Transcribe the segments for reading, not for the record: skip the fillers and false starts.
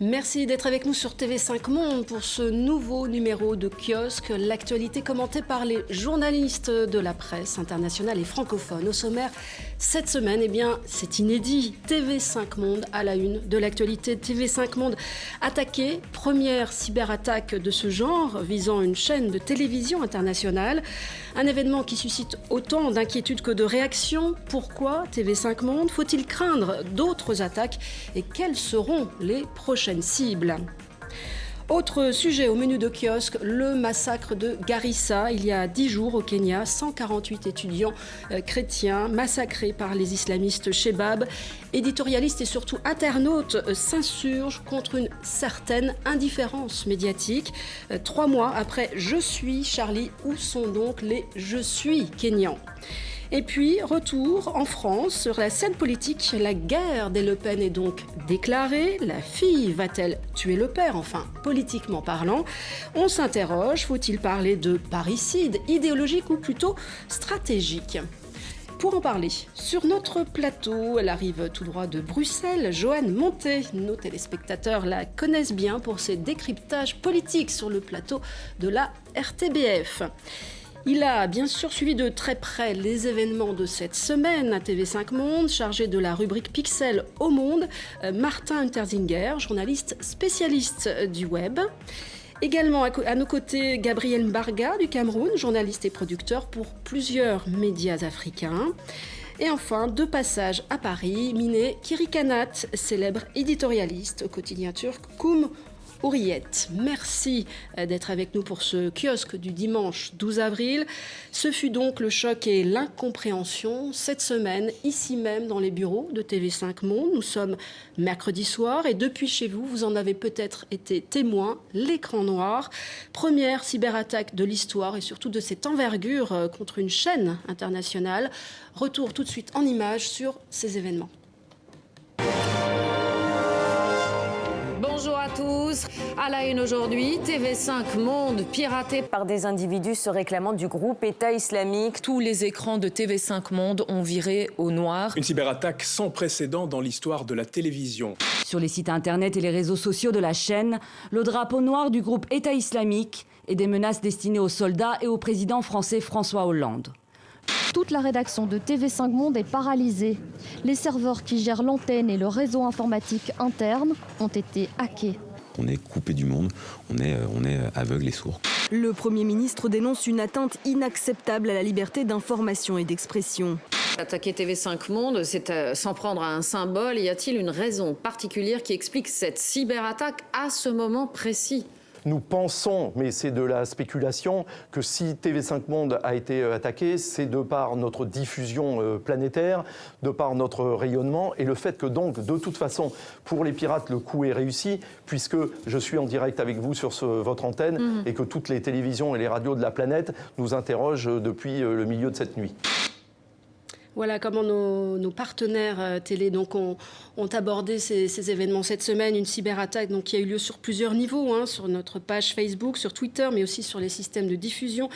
Merci d'être avec nous sur TV5 Monde pour ce nouveau numéro de Kiosque, l'actualité commentée par les journalistes de la presse internationale et francophone. Au sommaire, cette semaine, c'est inédit. TV5 Monde à la une de l'actualité. TV5 Monde attaqué, première cyberattaque de ce genre visant une chaîne de télévision internationale. Un événement qui suscite autant d'inquiétudes que de réactions. Pourquoi TV5 Monde? Faut-il craindre d'autres attaques? Et quelles seront les prochaines cibles? Autre sujet au menu de Kiosque, le massacre de Garissa. Il y a 10 jours au Kenya, 148 étudiants chrétiens massacrés par les islamistes Shebab. Éditorialistes et surtout internautes s'insurgent contre une certaine indifférence médiatique. 3 mois après Je suis Charlie, où sont donc les Je suis Kenyans? Et puis, retour en France sur la scène politique. La guerre des Le Pen est donc déclarée. La fille va-t-elle tuer le père? Enfin, politiquement parlant, on s'interroge. Faut-il parler de parricide idéologique ou plutôt stratégique? Pour en parler, sur notre plateau, elle arrive tout droit de Bruxelles, Joanne Montet. Nos téléspectateurs la connaissent bien pour ses décryptages politiques sur le plateau de la RTBF. Il a bien sûr suivi de très près les événements de cette semaine à TV5 Monde, chargé de la rubrique Pixel au Monde, Martin Untersinger, journaliste spécialiste du web. Également à nos côtés, Gabriel Mbarga du Cameroun, journaliste et producteur pour plusieurs médias africains. Et enfin, de passage à Paris, Mine Kirikanat, célèbre éditorialiste au quotidien turc Kum Hurriyet. Merci d'être avec nous pour ce kiosque du dimanche 12 avril. Ce fut donc le choc et l'incompréhension cette semaine, ici même dans les bureaux de TV5 Monde. Nous sommes mercredi soir et depuis chez vous, vous en avez peut-être été témoin, l'écran noir. Première cyberattaque de l'histoire et surtout de cette envergure contre une chaîne internationale. Retour tout de suite en images sur ces événements. Bonjour à tous. À la une aujourd'hui, TV5 Monde piraté par des individus se réclamant du groupe État islamique. Tous les écrans de TV5 Monde ont viré au noir. Une cyberattaque sans précédent dans l'histoire de la télévision. Sur les sites internet et les réseaux sociaux de la chaîne, le drapeau noir du groupe État islamique et des menaces destinées aux soldats et au président français François Hollande. Toute la rédaction de TV5 Monde est paralysée. Les serveurs qui gèrent l'antenne et le réseau informatique interne ont été hackés. On est coupé du monde, on est aveugle et sourd. Le Premier ministre dénonce une atteinte inacceptable à la liberté d'information et d'expression. Attaquer TV5 Monde, c'est s'en prendre à un symbole. Y a-t-il une raison particulière qui explique cette cyberattaque à ce moment précis ? Nous pensons, mais c'est de la spéculation, que si TV5 Monde a été attaqué, c'est de par notre diffusion planétaire, de par notre rayonnement et le fait que donc, de toute façon, pour les pirates, le coup est réussi, puisque je suis en direct avec vous sur votre antenne et que toutes les télévisions et les radios de la planète nous interrogent depuis le milieu de cette nuit. Voilà comment nos partenaires télé donc ont abordé ces événements cette semaine. Une cyberattaque donc, qui a eu lieu sur plusieurs niveaux, sur notre page Facebook, sur Twitter, mais aussi sur les systèmes de diffusion.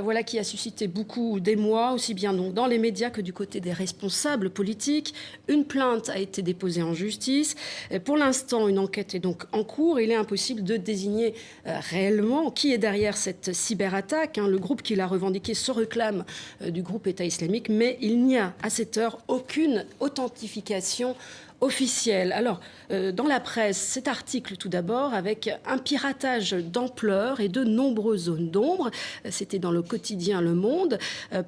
Voilà qui a suscité beaucoup d'émoi, aussi bien donc, dans les médias que du côté des responsables politiques. Une plainte a été déposée en justice. Pour l'instant, une enquête est donc en cours. Il est impossible de désigner réellement qui est derrière cette cyberattaque. Le groupe qui l'a revendiqué se réclame du groupe État islamique, mais il n'y a à cette heure aucune authentification officielle. Alors, dans la presse, cet article tout d'abord avec un piratage d'ampleur et de nombreuses zones d'ombre. C'était dans le quotidien Le Monde.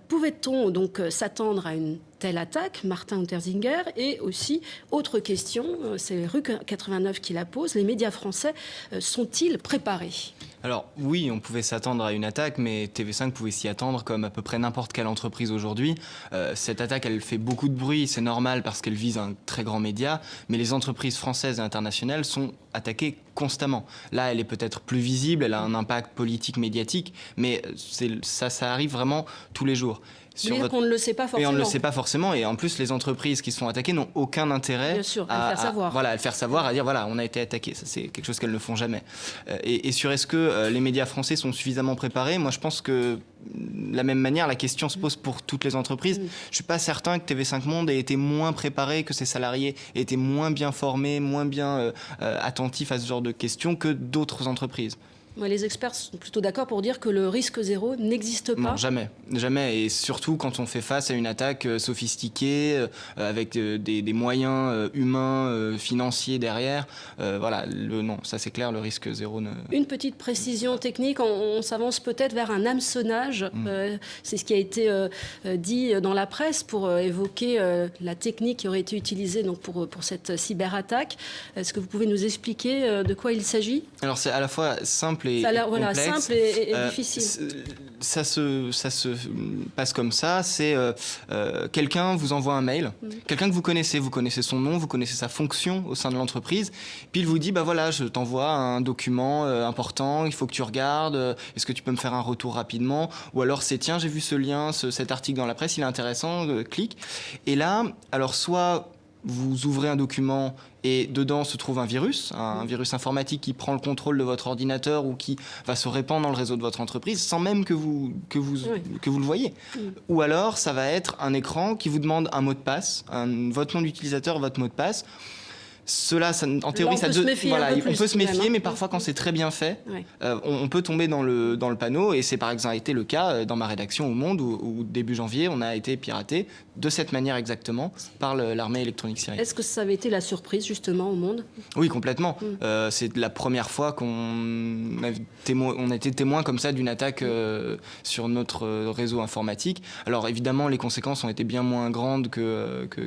Pouvait-on donc s'attendre à une telle attaque? Martin Untersinger. Et aussi, autre question, c'est Rue 89 qui la pose. Les médias français sont-ils préparés? Alors oui, on pouvait s'attendre à une attaque, mais TV5 pouvait s'y attendre comme à peu près n'importe quelle entreprise aujourd'hui. Cette attaque, elle fait beaucoup de bruit, c'est normal parce qu'elle vise un très grand média, mais les entreprises françaises et internationales sont attaquées constamment. Là, elle est peut-être plus visible, elle a un impact politique, médiatique, mais ça arrive vraiment tous les jours. C'est-à-dire qu'on ne le sait pas forcément. Et on ne le sait pas forcément. Et en plus, les entreprises qui se font attaquer n'ont aucun intérêt Bien sûr, à le faire savoir. Voilà, à le faire savoir, à dire voilà, on a été attaqué. Ça, c'est quelque chose qu'elles ne font jamais. Et sur est-ce que les médias français sont suffisamment préparés? Moi, je pense que de la même manière, la question se pose pour toutes les entreprises. Je ne suis pas certain que TV5 Monde ait été moins préparé, que ses salariés aient été moins bien formés, moins bien attentifs à ce genre de questions que d'autres entreprises. Les experts sont plutôt d'accord pour dire que le risque zéro n'existe pas. Non, jamais. Jamais. Et surtout quand on fait face à une attaque sophistiquée, avec des moyens humains, financiers derrière. Voilà, non, ça c'est clair, le risque zéro ne... Une petite précision technique, on s'avance peut-être vers un hameçonnage. C'est ce qui a été dit dans la presse pour évoquer la technique qui aurait été utilisée donc, pour cette cyberattaque. Est-ce que vous pouvez nous expliquer de quoi il s'agit? Alors c'est à la fois simple et voilà, complexe. simple et difficile. Ça se passe comme ça. C'est quelqu'un vous envoie un mail, quelqu'un que vous connaissez son nom, vous connaissez sa fonction au sein de l'entreprise, puis il vous dit bah voilà, je t'envoie un document important, il faut que tu regardes, est-ce que tu peux me faire un retour rapidement, ou alors c'est tiens, j'ai vu ce lien, cet article dans la presse, il est intéressant, clique. Et là, alors soit vous ouvrez un document et dedans se trouve un virus informatique qui prend le contrôle de votre ordinateur ou qui va se répandre dans le réseau de votre entreprise sans même que vous le voyez. Ou alors, ça va être un écran qui vous demande un mot de passe, votre nom d'utilisateur, votre mot de passe. Cela, en théorie, on peut se méfier, mais parfois quand c'est très bien fait, on peut tomber dans le panneau. Et c'est par exemple été le cas dans ma rédaction au Monde où début janvier, on a été piraté de cette manière exactement par l'armée électronique syrienne. Est-ce que ça avait été la surprise justement au Monde? Oui, complètement. C'est la première fois qu'on a été témoin comme ça d'une attaque sur notre réseau informatique. Alors évidemment, les conséquences ont été bien moins grandes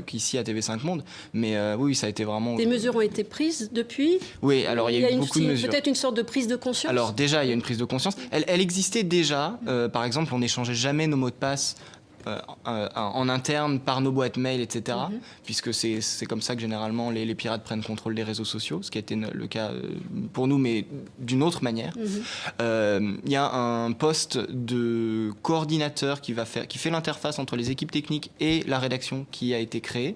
qu'ici à TV5 Monde, mais oui, ça a été vraiment... Des mesures ont été prises depuis? Oui, alors il y a eu beaucoup de mesures. Peut-être une sorte de prise de conscience? Alors déjà, il y a une prise de conscience. Elle existait déjà. Par exemple, on n'échangeait jamais nos mots de passe en interne par nos boîtes mail, etc. Puisque c'est comme ça que généralement les pirates prennent contrôle des réseaux sociaux, ce qui a été le cas pour nous, mais d'une autre manière. Il y a un poste de coordinateur qui fait l'interface entre les équipes techniques et la rédaction qui a été créé.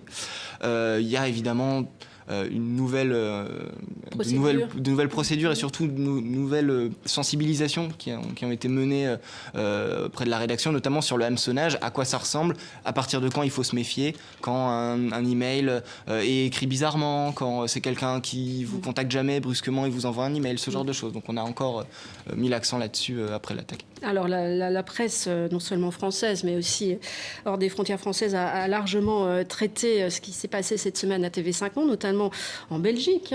Il y a évidemment... de nouvelles procédures et surtout de nouvelles sensibilisations qui ont été menées auprès de la rédaction, notamment sur le hameçonnage, à quoi ça ressemble, à partir de quand il faut se méfier, quand un email est écrit bizarrement, quand c'est quelqu'un qui vous contacte jamais, brusquement il vous envoie un email, ce genre de choses. Donc on a encore mis l'accent là-dessus après l'attaque. Alors la presse, non seulement française, mais aussi hors des frontières françaises, a largement traité ce qui s'est passé cette semaine à TV5 Monde, notamment en Belgique.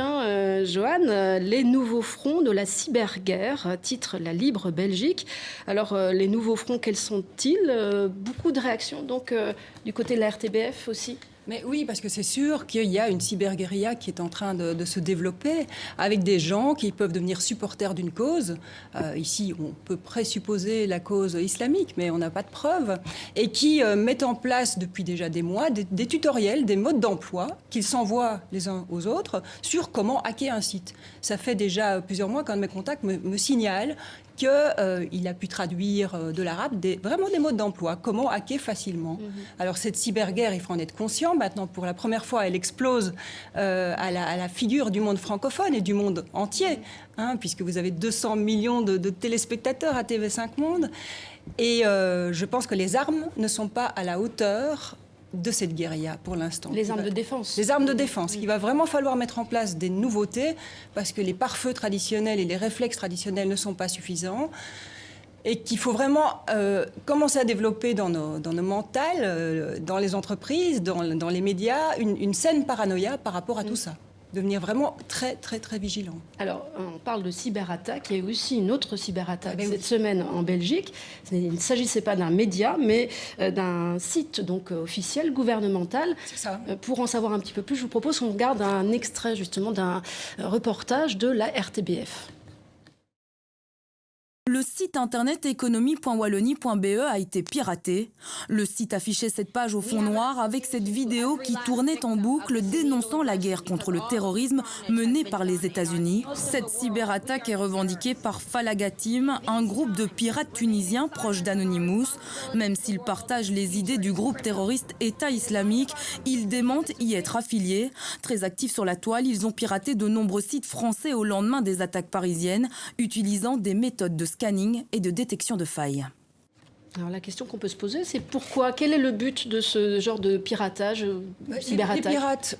Joanne, les nouveaux fronts de la cyberguerre, titre La Libre Belgique. Alors les nouveaux fronts, quels sont-ils? Beaucoup de réactions donc du côté de la RTBF aussi. Mais oui, parce que c'est sûr qu'il y a une cyberguérilla qui est en train de se développer avec des gens qui peuvent devenir supporters d'une cause. Ici, on peut présupposer la cause islamique, mais on n'a pas de preuves. Et qui mettent en place depuis déjà des mois des tutoriels, des modes d'emploi qu'ils s'envoient les uns aux autres sur comment hacker un site. Ça fait déjà plusieurs mois qu'un de mes contacts me signale qu'il a pu traduire de l'arabe vraiment des modes d'emploi, comment hacker facilement. Alors cette cyberguerre, il faut en être conscient. Maintenant, pour la première fois, elle explose à la figure du monde francophone et du monde entier, puisque vous avez 200 millions de téléspectateurs à TV5 Monde. Et je pense que les armes ne sont pas à la hauteur de cette guérilla pour l'instant. Les armes de défense. Les armes de défense. Il va vraiment falloir mettre en place des nouveautés parce que les pare-feux traditionnels et les réflexes traditionnels ne sont pas suffisants et qu'il faut vraiment commencer à développer dans nos mentales, dans les entreprises, dans les médias, une saine paranoïa par rapport à tout ça. Devenir vraiment très, très, très vigilant. Alors, on parle de cyberattaque. Il y a aussi une autre cyberattaque cette semaine en Belgique. Il ne s'agissait pas d'un média, mais d'un site donc, officiel, gouvernemental. C'est ça. Pour en savoir un petit peu plus, je vous propose qu'on regarde un extrait justement d'un reportage de la RTBF. Le site internet économie.wallonie.be a été piraté. Le site affichait cette page au fond noir avec cette vidéo qui tournait en boucle dénonçant la guerre contre le terrorisme menée par les États-Unis. Cette cyberattaque est revendiquée par Falaga Team, un groupe de pirates tunisiens proche d'Anonymous. Même s'ils partagent les idées du groupe terroriste État islamique, ils démentent y être affiliés. Très actifs sur la toile, ils ont piraté de nombreux sites français au lendemain des attaques parisiennes, utilisant des méthodes de scanning et de détection de failles. Alors la question qu'on peut se poser, c'est pourquoi? Quel est le but de ce genre de piratage, cyberattaque? Les pirates,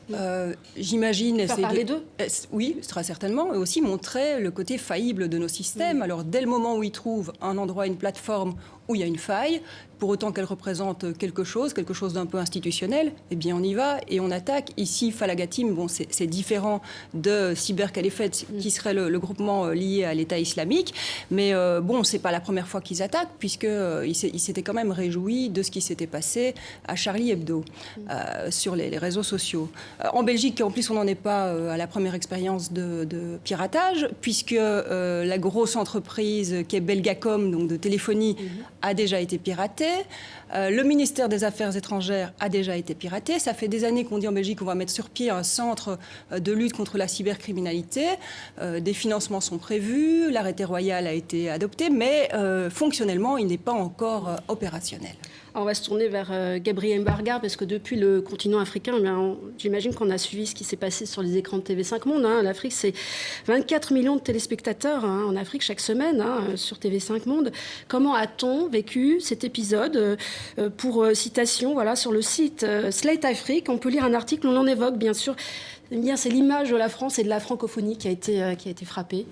j'imagine... Faire parler d'eux? Oui, très certainement. Et aussi montrer le côté faillible de nos systèmes. Alors dès le moment où ils trouvent un endroit, une plateforme où il y a une faille, pour autant qu'elle représente quelque chose d'un peu institutionnel, eh bien on y va et on attaque. Ici, Falaga Team, bon, c'est différent de Cybercaliphate, qui serait le groupement lié à l'État islamique. Mais bon, c'est pas la première fois qu'ils attaquent, puisqu'ils s'étaient quand même réjouis de ce qui s'était passé à Charlie Hebdo, sur les réseaux sociaux. En Belgique, en plus, on n'en est pas à la première expérience de piratage, puisque la grosse entreprise qui est Belgacom, donc de téléphonie, a déjà été piratée. Le ministère des Affaires étrangères a déjà été piraté. Ça fait des années qu'on dit en Belgique qu'on va mettre sur pied un centre de lutte contre la cybercriminalité. Des financements sont prévus, l'arrêté royal a été adopté, mais fonctionnellement, il n'est pas encore opérationnel. Alors on va se tourner vers Gabriel Bargard, parce que depuis le continent africain, j'imagine qu'on a suivi ce qui s'est passé sur les écrans de TV5 Monde. L'Afrique, c'est 24 millions de téléspectateurs en Afrique chaque semaine sur TV5 Monde. Comment a-t-on vécu cet épisode? Pour citation, voilà, sur le site Slate Afrique, on peut lire un article, on en évoque bien sûr. C'est l'image de la France et de la francophonie qui a été frappée.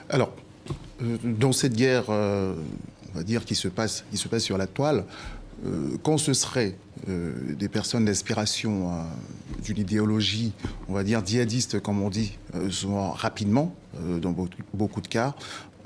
Alors, dans cette guerre... on va dire, qui se passe sur la toile, quand ce serait des personnes d'inspiration d'une idéologie, on va dire, djihadiste, comme on dit, souvent rapidement, dans beaucoup de cas,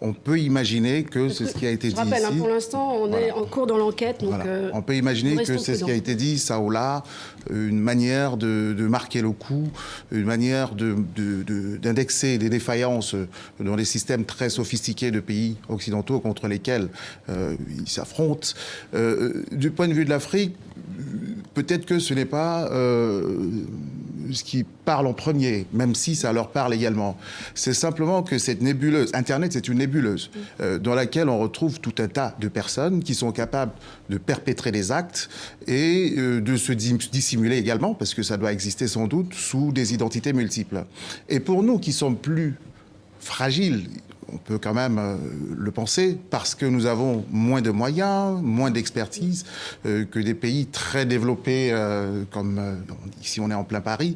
on peut imaginer que c'est ce qui a été dit ici. Je rappelle, pour l'instant, on est en cours dans l'enquête. Donc, on peut imaginer que c'est ce qui a été dit, ça ou là, une manière de marquer le coup, une manière d'indexer des défaillances dans les systèmes très sophistiqués de pays occidentaux contre lesquels ils s'affrontent. Du point de vue de l'Afrique, peut-être que ce n'est pas ce qui parle en premier, même si ça leur parle également. C'est simplement que cette nébuleuse, Internet, c'est une nébuleuse dans laquelle on retrouve tout un tas de personnes qui sont capables de perpétrer des actes et de se dissimuler également, parce que ça doit exister sans doute sous des identités multiples. Et pour nous qui sommes plus fragiles, on peut quand même le penser, parce que nous avons moins de moyens, moins d'expertise que des pays très développés comme ici on est en plein Paris.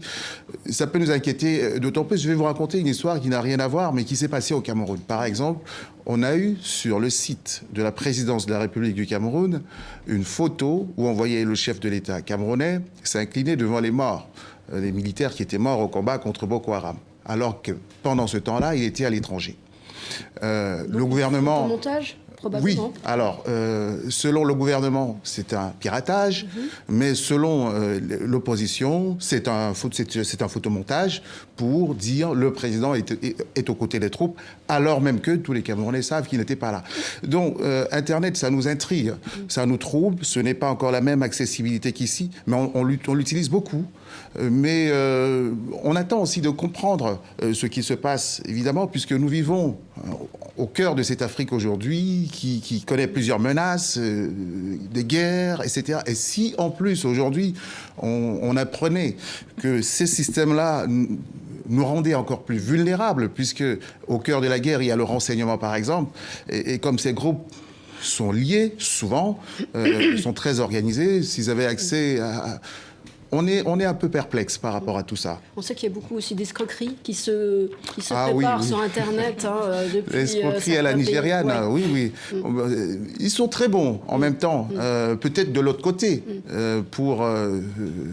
Ça peut nous inquiéter, d'autant plus. Je vais vous raconter une histoire qui n'a rien à voir, mais qui s'est passée au Cameroun. Par exemple, on a eu sur le site de la présidence de la République du Cameroun une photo où on voyait le chef de l'État camerounais s'incliner devant les morts, les militaires qui étaient morts au combat contre Boko Haram, alors que pendant ce temps-là, il était à l'étranger. Le gouvernement... Montage, probablement. Oui, alors, selon le gouvernement, c'est un piratage, mais selon l'opposition, c'est un photomontage pour dire le président est aux côtés des troupes, alors même que tous les Camerounais savent qu'il n'était pas là. Donc, Internet, ça nous intrigue, ça nous trouble, ce n'est pas encore la même accessibilité qu'ici, mais on l'utilise beaucoup. Mais on attend aussi de comprendre ce qui se passe, évidemment, puisque nous vivons au cœur de cette Afrique aujourd'hui qui connaît plusieurs menaces, des guerres, etc. Et si, en plus, aujourd'hui, on apprenait que ces systèmes-là nous rendaient encore plus vulnérables, puisque au cœur de la guerre, il y a le renseignement, par exemple, et comme ces groupes sont liés, souvent, sont très organisés, s'ils avaient accès à... On est un peu perplexe par rapport à tout ça. On sait qu'il y a beaucoup aussi d'escroqueries qui se préparent sur Internet depuis... L'escroquerie à la nigériane, oui. Ils sont très bons en même temps, peut-être de l'autre côté, pour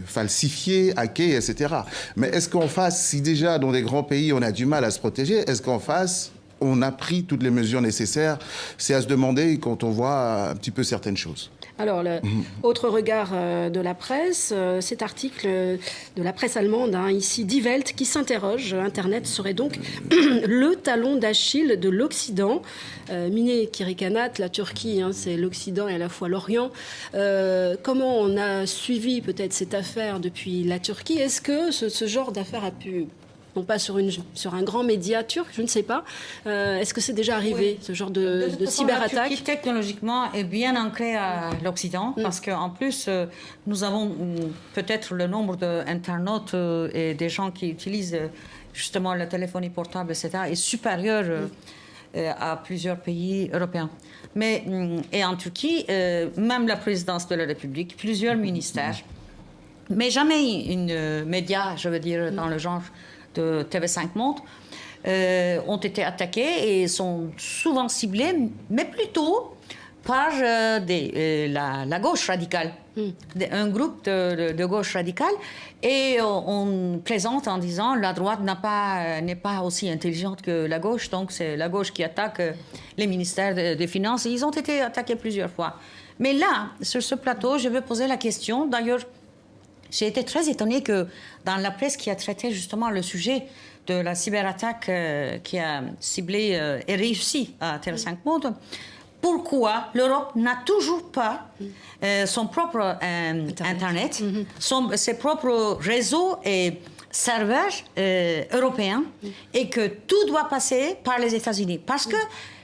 falsifier, hacker, etc. Mais est-ce qu'en face, si déjà dans des grands pays on a du mal à se protéger, est-ce qu'en face on a pris toutes les mesures nécessaires? C'est à se demander quand on voit un petit peu certaines choses. Alors, autre regard de la presse, cet article de la presse allemande, ici Die Welt, qui s'interroge. Internet serait donc le talon d'Achille de l'Occident. Mine Kirikanat, la Turquie, c'est l'Occident et à la fois l'Orient. Comment on a suivi peut-être cette affaire depuis la Turquie? Est-ce que ce genre d'affaire a pu... non pas sur un grand média turc, je ne sais pas. Est-ce que c'est déjà arrivé, ce genre de cyberattaque? La Turquie, technologiquement, est bien ancrée à l'Occident, parce qu'en plus, nous avons peut-être le nombre d'internautes et des gens qui utilisent justement la téléphonie portable, etc., est supérieur à plusieurs pays européens. Mais, et en Turquie, même la présidence de la République, plusieurs ministères, mais jamais une média, je veux dire, dans le genre de TV5 Monde, ont été attaqués et sont souvent ciblés, mais plutôt par la gauche radicale, un groupe de gauche radicale, et on présente en disant la droite n'est pas aussi intelligente que la gauche, donc c'est la gauche qui attaque les ministères des Finances. Ils ont été attaqués plusieurs fois. Mais là, sur ce plateau, je veux poser la question, d'ailleurs, j'ai été très étonnée que dans la presse qui a traité justement le sujet de la cyberattaque qui a ciblé et réussi à TV5 Monde, pourquoi l'Europe n'a toujours pas son propre Internet, ses propres réseaux et serveurs européens, et que tout doit passer par les États-Unis. Parce que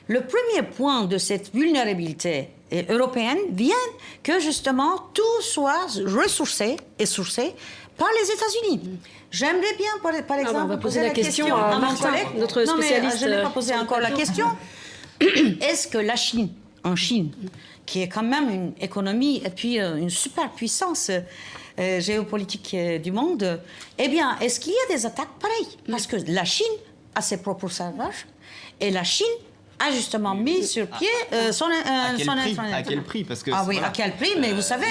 le premier point de cette vulnérabilité européenne vient que justement tout soit ressourcé et sourcé par les États-Unis. J'aimerais bien, par exemple, on va poser la question à Martin, notre spécialiste. Je n'ai pas posé encore la question. Est-ce que la Chine, qui est quand même une économie et puis une superpuissance géopolitique du monde, eh bien, est-ce qu'il y a des attaques pareilles? Parce que la Chine a ses propres serveurs et la Chine a justement mis sur pied son Internet. À quel prix? Parce que, ah oui, à quel prix? Mais vous savez,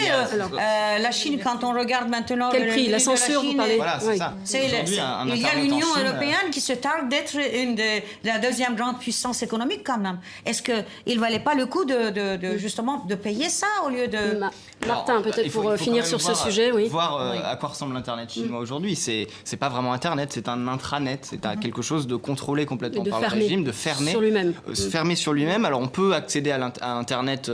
la Chine, quand on regarde maintenant... Quel prix? La censure, vous parlez? Voilà, c'est ça. Il y a l'Union européenne qui se targue d'être la deuxième grande puissance économique, quand même. Est-ce qu'il ne valait pas le coup justement de payer ça au lieu de... Martin, peut-être pour finir sur ce sujet, oui. Voir à quoi ressemble l'Internet chinois aujourd'hui. C'est pas vraiment Internet, c'est un intranet. C'est quelque chose de contrôlé complètement par le régime, de fermé. Sur lui-même. Fermé sur lui-même. Alors on peut accéder à Internet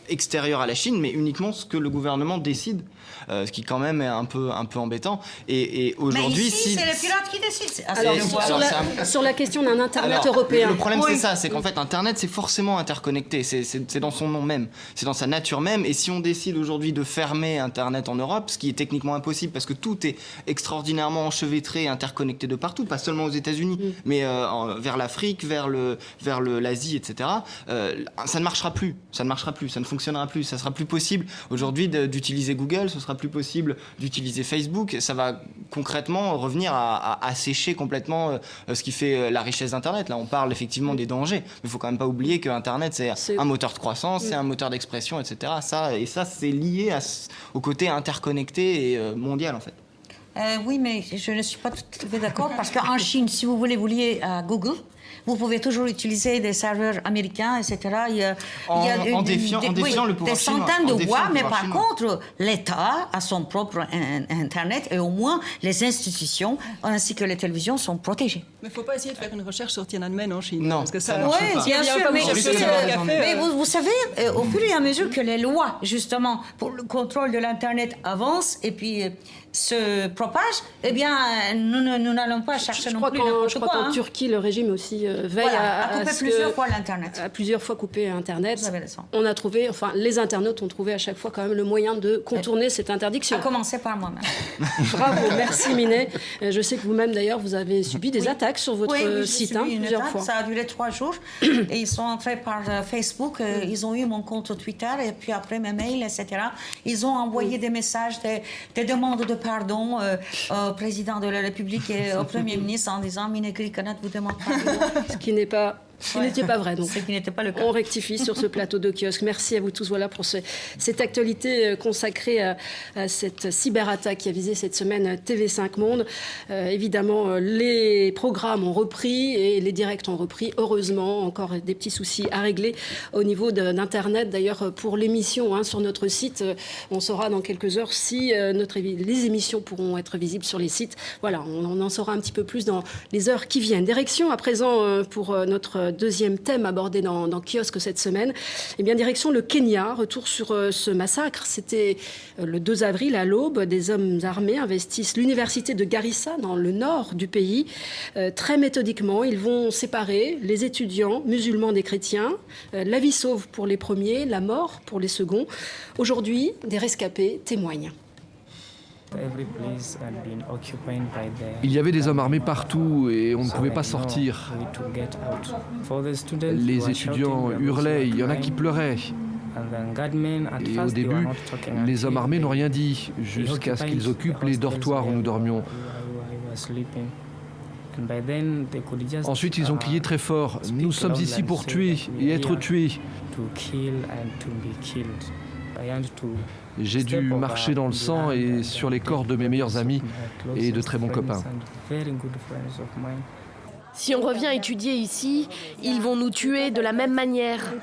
extérieur à la Chine, mais uniquement ce que le gouvernement décide, ce qui quand même est un peu embêtant. Et aujourd'hui, mais ici, c'est les pirates qui décident. Alors, sur la question d'un Internet européen. Le problème, c'est ça, c'est qu'en fait, Internet, c'est forcément interconnecté. C'est dans son nom même, c'est dans sa nature même. Et si on décide aujourd'hui de fermer Internet en Europe, ce qui est techniquement impossible, parce que tout est extraordinairement enchevêtré, interconnecté de partout, pas seulement aux États-Unis, mais vers l'Afrique, vers l'Asie, etc. Ça ne marchera plus. Ça ne fonctionnera plus. Ça sera plus possible aujourd'hui d'utiliser Google. Ce sera plus possible d'utiliser Facebook. Ça va concrètement revenir à assécher complètement ce qui fait la richesse d'Internet. Là, on parle effectivement des dangers, mais il faut quand même pas oublier que Internet, c'est un moteur de croissance, c'est un moteur d'expression, etc. Ça, c'est lié au côté interconnecté et mondial, en fait. Oui, mais je ne suis pas tout à fait d'accord, parce qu'en Chine, si vous voulez vous lier à Google, vous pouvez toujours utiliser des serveurs américains, etc. En défiant le pouvoir chinois. Des centaines de voix, mais par contre, l'État a son propre Internet, et au moins les institutions ainsi que les télévisions sont protégées. Mais il ne faut pas essayer de faire une recherche sur Tiananmen en Chine. Non, parce que ça marche pas. Oui, bien sûr, mais vous savez, au fur et à mesure que les lois, justement, pour le contrôle de l'Internet avancent et puis se propagent, eh bien, nous n'allons pas chercher non plus n'importe quoi. Je crois qu'en Turquie, le régime aussi veille à couper plusieurs fois l'Internet. À plusieurs fois couper Internet. Vous avez raison. On a trouvé, enfin, les internautes ont trouvé à chaque fois quand même le moyen de contourner cette interdiction. À commencer par moi-même. Bravo, merci Minet. Je sais que vous-même d'ailleurs, vous avez subi des attaques sur votre site plusieurs fois. Ça a duré 3 jours et ils sont entrés par Facebook, ils ont eu mon compte Twitter et puis après mes mails, etc. Ils ont envoyé des messages, des demandes de pardon au président de la République et au Premier ministre en disant « Mine Kirikanat vous demande pardon ». Ce qui n'est pas Ce qui n'était pas vrai, donc. Ce qui n'était pas le cas. On rectifie sur ce plateau de kiosque. Merci à vous tous. Voilà pour cette actualité consacrée à cette cyberattaque qui a visé cette semaine TV5 Monde. Évidemment, les programmes ont repris et les directs ont repris. Heureusement, encore des petits soucis à régler au niveau d'Internet. D'ailleurs, pour l'émission sur notre site, on saura dans quelques heures si les émissions pourront être visibles sur les sites. Voilà, on en saura un petit peu plus dans les heures qui viennent. Direction à présent pour notre deuxième thème abordé dans Kiosque cette semaine. Eh bien, direction le Kenya. Retour sur ce massacre. C'était le 2 avril à l'aube. Des hommes armés investissent l'université de Garissa dans le nord du pays. Très méthodiquement, ils vont séparer les étudiants musulmans des chrétiens. La vie sauve pour les premiers, la mort pour les seconds. Aujourd'hui, des rescapés témoignent. Il y avait des hommes armés partout et on ne pouvait pas sortir. Les étudiants hurlaient, il y en a qui pleuraient. Et au début, les hommes armés n'ont rien dit, jusqu'à ce qu'ils occupent les dortoirs où nous dormions. Ensuite, ils ont crié très fort, « Nous sommes ici pour tuer et être tués ». J'ai dû marcher dans le sang et sur les corps de mes meilleurs amis et de très bons copains. Si on revient étudier ici, ils vont nous tuer de la même manière.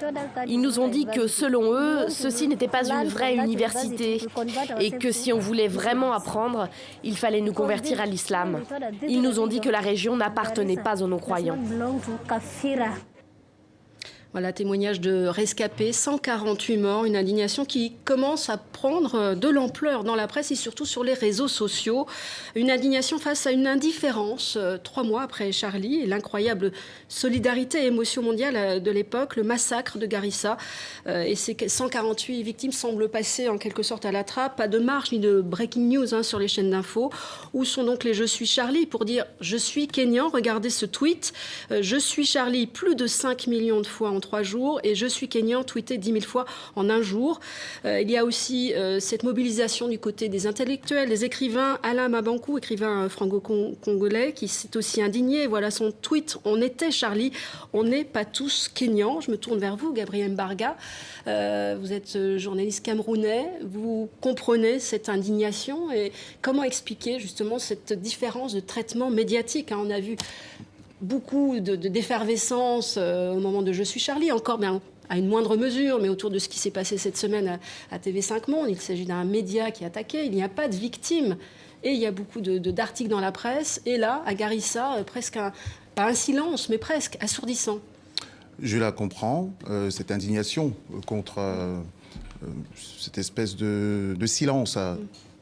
Ils nous ont dit que, selon eux, ceci n'était pas une vraie université et que si on voulait vraiment apprendre, il fallait nous convertir à l'islam. Ils nous ont dit que la région n'appartenait pas aux non-croyants. Voilà, témoignage de rescapés, 148 morts, une indignation qui commence à prendre de l'ampleur dans la presse et surtout sur les réseaux sociaux. Une indignation face à une indifférence, 3 mois après Charlie et l'incroyable solidarité et émotion mondiale de l'époque, le massacre de Garissa. Et ces 148 victimes semblent passer en quelque sorte à la trappe. Pas de marche ni de breaking news sur les chaînes d'infos. Où sont donc les « Je suis Charlie » pour dire « Je suis Kenyan ». Regardez ce tweet. « Je suis Charlie » plus de 5 millions de fois en 3 jours et « Je suis Kenyan » tweeté 10 000 fois en un jour. Il y a aussi cette mobilisation du côté des intellectuels, des écrivains. Alain Mabankou, écrivain franco-congolais, qui s'est aussi indigné. Voilà son tweet. On était Charlie, on n'est pas tous Kenyans. Je me tourne vers vous, Gabriel Mbarga. Vous êtes journaliste camerounais. Vous comprenez cette indignation et comment expliquer justement cette différence de traitement médiatique. On a vu beaucoup d'effervescence au moment de « Je suis Charlie », encore bien à une moindre mesure, mais autour de ce qui s'est passé cette semaine à TV5 Monde. Il s'agit d'un média qui est attaqué, il n'y a pas de victimes. Et il y a beaucoup d'articles dans la presse. Et là, à Garissa, presque pas un silence, mais presque assourdissant. Je la comprends, cette indignation contre cette espèce de silence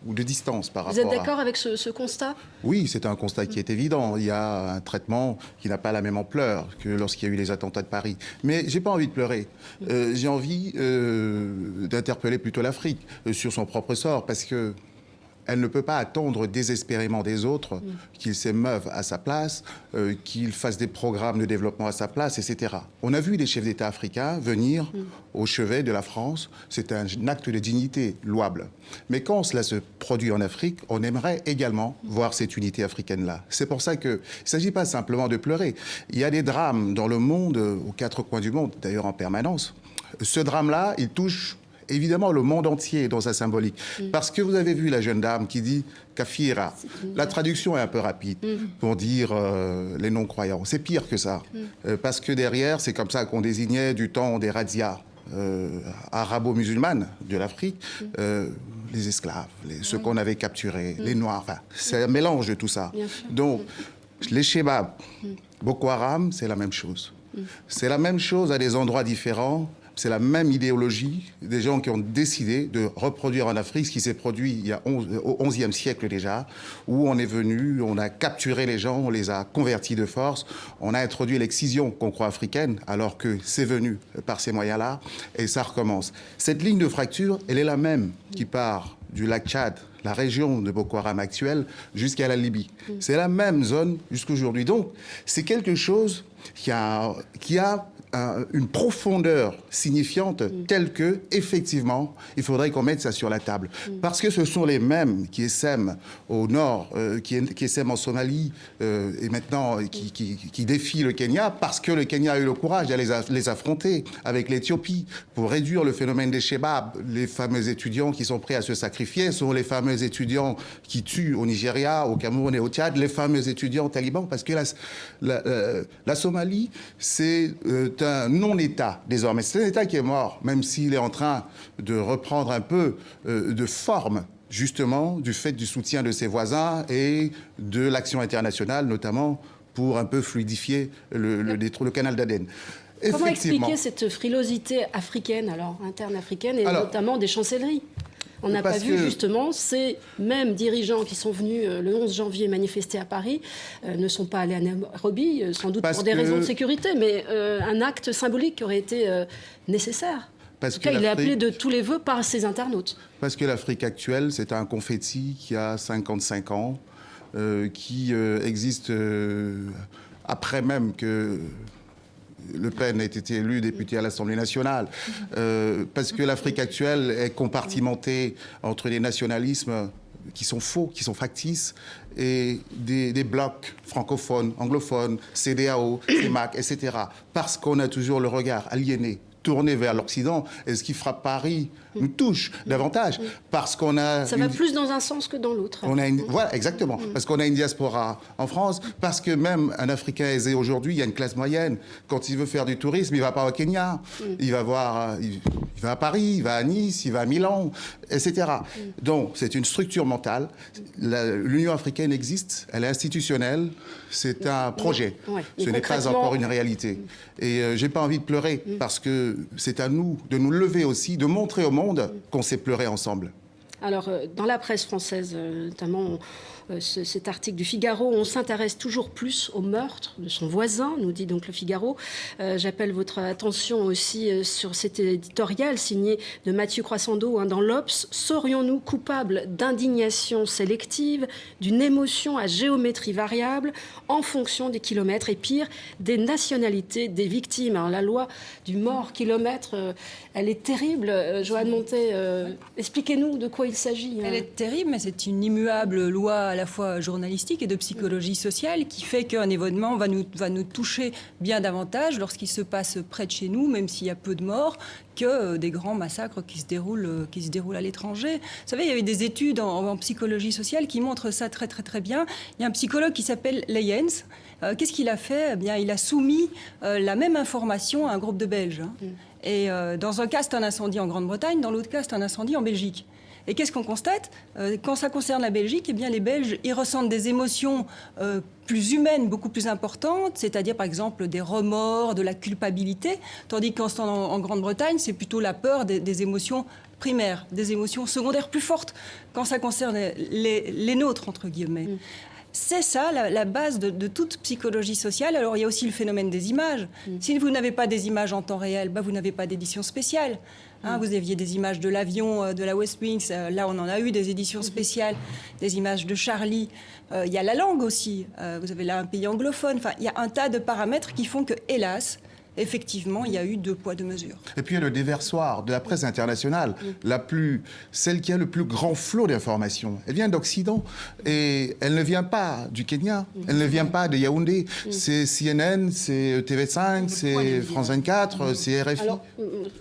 ou de distance par rapport à... Vous êtes d'accord avec ce constat ? Oui, c'est un constat qui est évident. Il y a un traitement qui n'a pas la même ampleur que lorsqu'il y a eu les attentats de Paris. Mais j'ai pas envie de pleurer. J'ai envie d'interpeller plutôt l'Afrique sur son propre sort, parce que elle ne peut pas attendre désespérément des autres qu'ils s'émeuvent à sa place, qu'ils fassent des programmes de développement à sa place, etc. On a vu les chefs d'État africains venir au chevet de la France. C'est un acte de dignité louable. Mais quand cela se produit en Afrique, on aimerait également voir cette unité africaine-là. C'est pour ça qu'il ne s'agit pas simplement de pleurer. Il y a des drames dans le monde, aux 4 coins du monde, d'ailleurs en permanence. Ce drame-là, il touche évidemment le monde entier dans sa symbolique. Parce que vous avez vu la jeune dame qui dit « kafira ». La traduction est un peu rapide pour dire les non-croyants. C'est pire que ça. Parce que derrière, c'est comme ça qu'on désignait du temps des razzias arabo-musulmanes de l'Afrique, les esclaves, ceux qu'on avait capturés, les Noirs. Enfin, c'est un mélange de tout ça. Donc, les Chebabs, Boko Haram, c'est la même chose. C'est la même chose à des endroits différents. C'est la même idéologie des gens qui ont décidé de reproduire en Afrique ce qui s'est produit il y a au XIe siècle déjà, où on est venu, on a capturé les gens, on les a convertis de force, on a introduit l'excision qu'on croit africaine, alors que c'est venu par ces moyens-là, et ça recommence. Cette ligne de fracture, elle est la même qui part du lac Tchad, la région de Boko Haram actuelle, jusqu'à la Libye. C'est la même zone jusqu'aujourd'hui. Donc, c'est quelque chose qui a une profondeur signifiante telle que, effectivement, il faudrait qu'on mette ça sur la table. Parce que ce sont les mêmes qui essaiment au nord, qui essaiment en Somalie, et maintenant qui défient le Kenya, parce que le Kenya a eu le courage d'aller les affronter avec l'Éthiopie pour réduire le phénomène des Shebab. Les fameux étudiants qui sont prêts à se sacrifier sont les fameux étudiants qui tuent au Nigeria, au Cameroun et au Tchad, les fameux étudiants talibans, parce que la Somalie, c'est un non-État désormais. C'est un État qui est mort, même s'il est en train de reprendre un peu de forme, justement, du fait du soutien de ses voisins et de l'action internationale, notamment pour un peu fluidifier le canal d'Aden. Comment expliquer cette frilosité africaine, alors, interne africaine, et notamment des chancelleries? On n'a pas vu, justement, ces mêmes dirigeants qui sont venus le 11 janvier manifester à Paris ne sont pas allés à Nairobi, sans doute pour des raisons de sécurité, mais un acte symbolique aurait été nécessaire. En tout cas, il est appelé de tous les vœux par ses internautes. Parce que l'Afrique actuelle, c'est un confetti qui a 55 ans, qui existe après même que Le Pen ait été élu député à l'Assemblée nationale, parce que l'Afrique actuelle est compartimentée entre des nationalismes qui sont faux, qui sont factices, et des blocs francophones, anglophones, CEDEAO, CEMAC, etc. Parce qu'on a toujours le regard aliéné, tourné vers l'Occident, et ce qui frappe Paris nous touche davantage, parce qu'on a... Ça va plus dans un sens que dans l'autre. Voilà, exactement. Parce qu'on a une diaspora en France, parce que même un Africain aisé aujourd'hui, il y a une classe moyenne. Quand il veut faire du tourisme, il ne va pas au Kenya, il va à Paris, il va à Nice, il va à Milan, etc. Donc, c'est une structure mentale. L'Union africaine existe, elle est institutionnelle, c'est un projet. Ce n'est pas encore une réalité. Et je n'ai pas envie de pleurer, parce que c'est à nous de nous lever aussi, de montrer au monde qu'on sait pleurer ensemble. Alors, dans la presse française, notamment cet article du Figaro, on s'intéresse toujours plus au meurtre de son voisin, nous dit donc le Figaro. J'appelle votre attention aussi sur cet éditorial signé de Mathieu Croissando dans l'Obs. Serions-nous coupables d'indignation sélective, d'une émotion à géométrie variable en fonction des kilomètres et pire, des nationalités des victimes? Alors, la loi du mort kilomètre, elle est terrible. Joanne Montet, expliquez-nous de quoi il s'agit. Elle est terrible, mais c'est une immuable loi à la fois journalistique et de psychologie sociale qui fait qu'un événement va nous toucher bien davantage lorsqu'il se passe près de chez nous, même s'il y a peu de morts, que des grands massacres qui se déroulent à l'étranger. Vous savez, il y avait des études en psychologie sociale qui montrent ça très très très bien. Il y a un psychologue qui s'appelle Leyens. Qu'est-ce qu'il a fait? Eh bien, il a soumis la même information à un groupe de Belges. Et dans un cas, c'est un incendie en Grande-Bretagne, dans l'autre cas, c'est un incendie en Belgique. Et qu'est-ce qu'on constate? Quand ça concerne la Belgique, eh bien, les Belges y ressentent des émotions plus humaines, beaucoup plus importantes, c'est-à-dire par exemple des remords, de la culpabilité, tandis qu'en Grande-Bretagne, c'est plutôt la peur des émotions primaires, des émotions secondaires plus fortes quand ça concerne les nôtres, entre guillemets. C'est ça, la base de toute psychologie sociale. Alors, il y a aussi le phénomène des images. Si vous n'avez pas des images en temps réel, vous n'avez pas d'édition spéciale. Vous aviez des images de l'avion de la West Wings. Là, on en a eu des éditions spéciales, des images de Charlie. Il y a la langue aussi. Vous avez là un pays anglophone. Enfin, il y a un tas de paramètres qui font que, hélas, effectivement, il y a eu 2 poids, 2 mesures. Et puis il y a le déversoir de la presse internationale, celle qui a le plus grand flot d'informations. Elle vient d'Occident et elle ne vient pas du Kenya, elle ne vient pas de Yaoundé. C'est CNN, c'est TV5, c'est France 24, c'est RFI. Alors,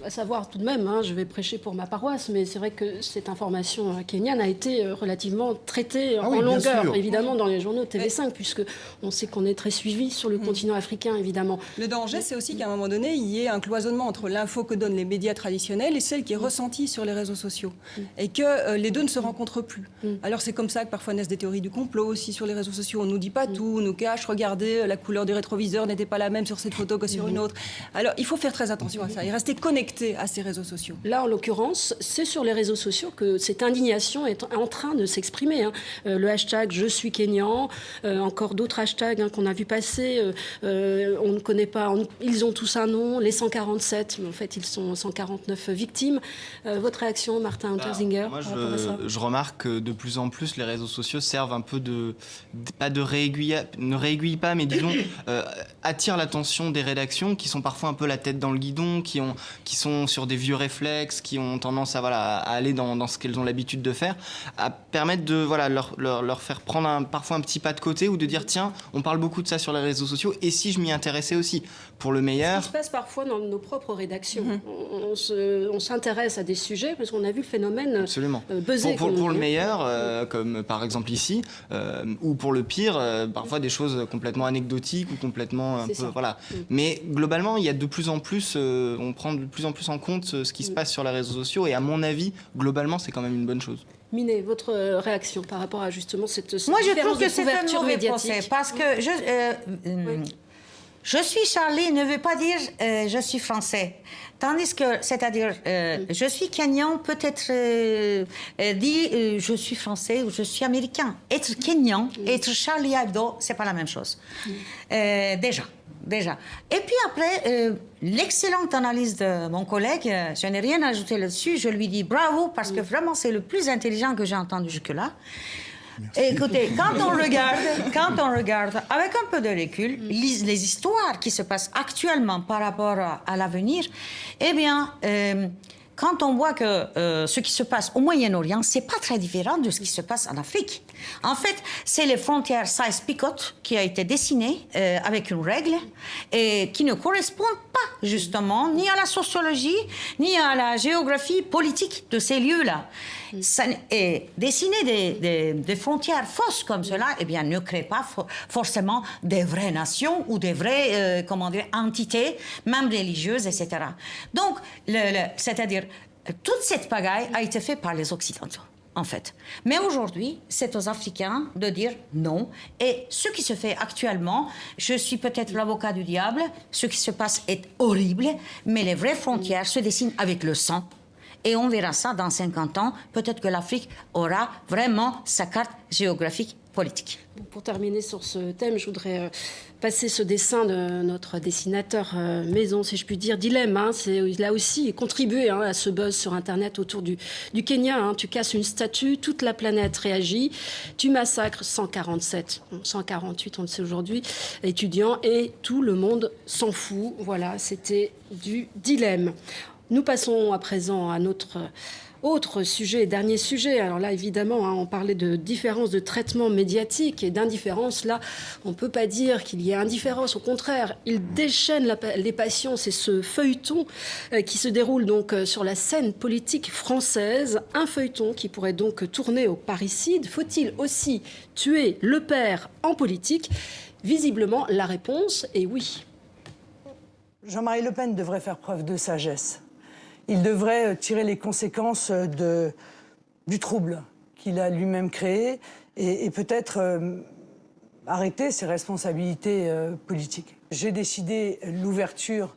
à savoir tout de même, je vais prêcher pour ma paroisse, mais c'est vrai que cette information kenyane a été relativement traitée en longueur, évidemment, dans les journaux TV5, puisqu'on sait qu'on est très suivi sur le continent africain, évidemment. Le danger, c'est aussi qu'à un moment donné, il y ait un cloisonnement entre l'info que donnent les médias traditionnels et celle qui est ressentie sur les réseaux sociaux. Et que les deux ne se rencontrent plus. Alors c'est comme ça que parfois naissent des théories du complot aussi sur les réseaux sociaux. On ne nous dit pas tout, on nous cache, regardez, la couleur du rétroviseur n'était pas la même sur cette photo que sur une autre. Alors il faut faire très attention à ça et rester connecté à ces réseaux sociaux. Là, en l'occurrence, c'est sur les réseaux sociaux que cette indignation est en train de s'exprimer. Le hashtag « Je suis Kenyan », encore d'autres hashtags qu'on a vu passer. On ne connaît pas, ils ont tous un nom, les 147, mais en fait ils sont 149 victimes. Votre réaction, Martin Untersinger? Moi, je remarque que de plus en plus les réseaux sociaux servent un peu ne réaiguillent pas, mais disons attirent l'attention des rédactions qui sont parfois un peu la tête dans le guidon, qui sont sur des vieux réflexes, qui ont tendance à aller dans ce qu'elles ont l'habitude de faire, à permettre de leur faire prendre parfois un petit pas de côté ou de dire tiens, on parle beaucoup de ça sur les réseaux sociaux et si je m'y intéressais aussi, pour le meilleur. Ce qui se passe parfois dans nos propres rédactions. On s'intéresse à des sujets parce qu'on a vu le phénomène buzzer. Pour le meilleur, comme par exemple ici, ou pour le pire, parfois des choses complètement anecdotiques ou complètement un peu, voilà. Mais globalement, il y a de plus en plus, on prend de plus en plus en compte ce qui se passe sur les réseaux sociaux et à mon avis, globalement, c'est quand même une bonne chose. Minet, votre réaction par rapport à justement cette Moi, je trouve que de c'est un couverture mauvais médiatique procès parce que je suis Charlie ne veut pas dire je suis français. Tandis que, c'est-à-dire, je suis Kenyan, peut-être dit je suis français ou je suis américain. Être Kenyan, être Charlie Hebdo, c'est pas la même chose. Déjà. Et puis après, l'excellente analyse de mon collègue, je n'ai rien à ajouter là-dessus, je lui dis bravo parce que vraiment c'est le plus intelligent que j'ai entendu jusque-là. Écoutez, quand on regarde avec un peu de recul les histoires qui se passent actuellement par rapport à l'avenir, eh bien, quand on voit que ce qui se passe au Moyen-Orient, c'est pas très différent de ce qui se passe en Afrique. En fait, c'est les frontières Sykes-Picot qui a été dessinée avec une règle et qui ne correspondent pas justement ni à la sociologie ni à la géographie politique de ces lieux-là. Et dessiner des frontières fausses comme cela, eh bien, ne crée pas forcément des vraies nations ou des vraies entités, même religieuses, etc. Donc, c'est-à-dire, toute cette pagaille a été faite par les Occidentaux, en fait. Mais aujourd'hui, c'est aux Africains de dire non. Et ce qui se fait actuellement, je suis peut-être l'avocat du diable, ce qui se passe est horrible, mais les vraies frontières se dessinent avec le sang. Et on verra ça dans 50 ans. Peut-être que l'Afrique aura vraiment sa carte géographique politique. Pour terminer sur ce thème, je voudrais passer ce dessin de notre dessinateur maison, si je puis dire, Dilemme. Il a aussi contribué à ce buzz sur Internet autour du Kenya. Tu casses une statue, toute la planète réagit. Tu massacres 147, 148, on le sait aujourd'hui, étudiants, et tout le monde s'en fout. Voilà, c'était du Dilemme. Nous passons à présent à notre autre sujet, dernier sujet. Alors là, évidemment, on parlait de différence de traitement médiatique et d'indifférence. Là, on ne peut pas dire qu'il y ait indifférence. Au contraire, il déchaîne les passions. C'est ce feuilleton qui se déroule donc sur la scène politique française. Un feuilleton qui pourrait donc tourner au parricide. Faut-il aussi tuer le père en politique? Visiblement, la réponse est oui. Jean-Marie Le Pen devrait faire preuve de sagesse. Il devrait tirer les conséquences du trouble qu'il a lui-même créé et peut-être arrêter ses responsabilités politiques. J'ai décidé l'ouverture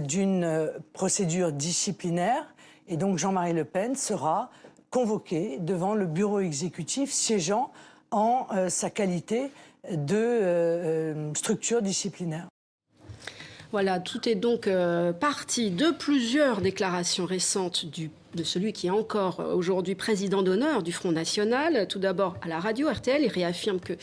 d'une procédure disciplinaire et donc Jean-Marie Le Pen sera convoqué devant le bureau exécutif siégeant en sa qualité de structure disciplinaire. Voilà, tout est donc parti de plusieurs déclarations récentes de celui qui est encore aujourd'hui président d'honneur du Front National. Tout d'abord, à la radio RTL, il réaffirme que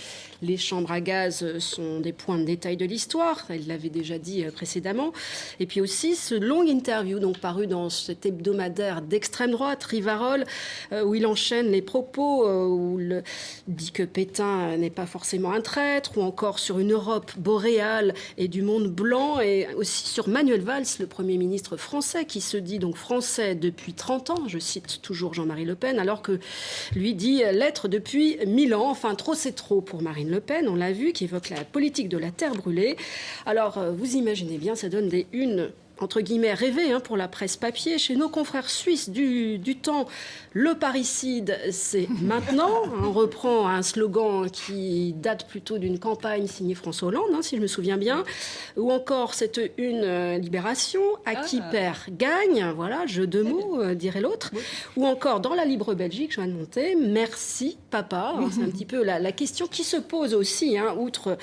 les chambres à gaz sont des points de détail de l'histoire. Il l'avait déjà dit précédemment. Et puis aussi, ce long interview, donc paru dans cet hebdomadaire d'extrême droite, Rivarol, où il enchaîne les propos, où il dit que Pétain n'est pas forcément un traître, ou encore sur une Europe boréale et du monde blanc, et aussi sur Manuel Valls, le Premier ministre français, qui se dit donc français depuis 30 ans, je cite toujours Jean-Marie Le Pen, alors que lui dit l'être depuis 1000 ans. Enfin, trop c'est trop pour Marine Le Pen, on l'a vu, qui évoque la politique de la terre brûlée. Alors, vous imaginez bien, ça donne des unes entre guillemets, rêvé pour la presse papier. Chez nos confrères suisses du temps, le parricide, c'est maintenant. On reprend un slogan qui date plutôt d'une campagne signée François Hollande, si je me souviens bien. Ou encore cette une Libération, à qui perd gagne, voilà, jeu de mots, dirait l'autre. Oui. Ou encore dans la Libre Belgique, Joanne Montet, merci papa. C'est un petit peu la question qui se pose aussi, outre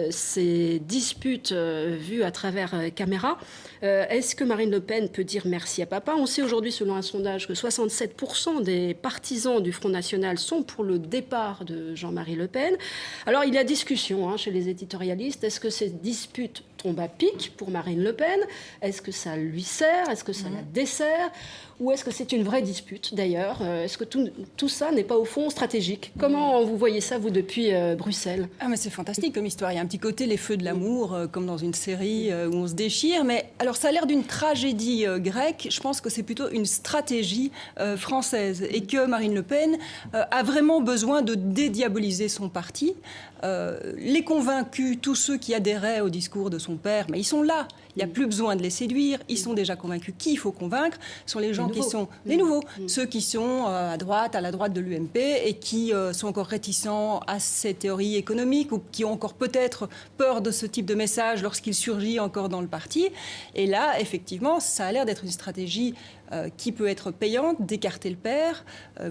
ces disputes vues à travers caméra. Est-ce que Marine Le Pen peut dire merci à papa? On sait aujourd'hui, selon un sondage, que 67% des partisans du Front National sont pour le départ de Jean-Marie Le Pen. Alors, il y a discussion chez les éditorialistes. Est-ce que ces disputes tombent à pic pour Marine Le Pen? Est-ce que ça lui sert? Est-ce que ça la dessert? Ou est-ce que c'est une vraie dispute, d'ailleurs? Est-ce que tout ça n'est pas, au fond, stratégique? Comment vous voyez ça, vous, depuis Bruxelles? Ah, mais c'est fantastique comme histoire. Il y a un petit côté les feux de l'amour, comme dans une série où on se déchire. Mais alors, ça a l'air d'une tragédie grecque. Je pense que c'est plutôt une stratégie française. Et que Marine Le Pen a vraiment besoin de dédiaboliser son parti. Les convaincus, tous ceux qui adhéraient au discours de son père, mais ils sont là. Il n'y a plus besoin de les séduire. Ils sont déjà convaincus. Qui il faut convaincre sont les gens qui sont les nouveaux. Ceux qui sont à la droite de l'UMP et qui sont encore réticents à ces théories économiques ou qui ont encore peut-être peur de ce type de message lorsqu'il surgit encore dans le parti. Et là, effectivement, ça a l'air d'être une stratégie qui peut être payante, d'écarter le père,